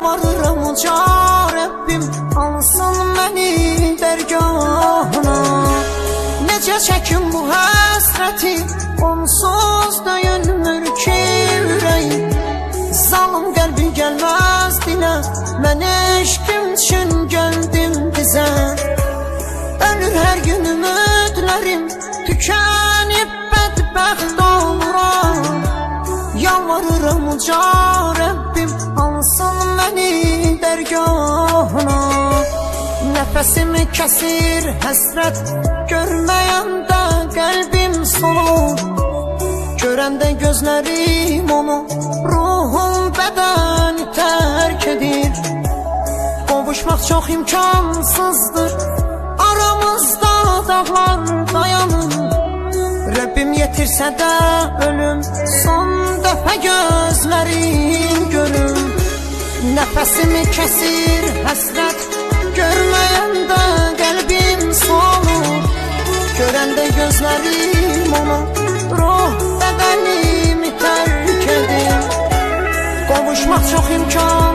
yalvarırım uca Rəbbim, alsın məni dərgahına. Necə çəkim bu həsrəti, onsuz döyünmür ki ürəyim. Zalım qəlbi gəlməz dilə, mən eşqim üçün gəldim dizə. Ölür hər gün ümidlərim, tükənib bədbəxt oluram. Yalvarırım uca Rəbbim, alsın məni dərgahına. Nəfəsimi kəsir həsrət, görməyəndə qəlbim solur. Görəndə gözlərim onu, ruhum bədəni tərk edir. Qovuşmaq çox imkansızdır, aramızda dağlar dayanır. Rəbbim yetirsə də ölüm, son dəfə gözlərim görüm. Nəfəsimi kəsir həsrət, görməyəndə qəlbim solur. Görəndə gözlərim onu, ruh bədənimi tərk edir. Qovuşmaq çox imkansızdır,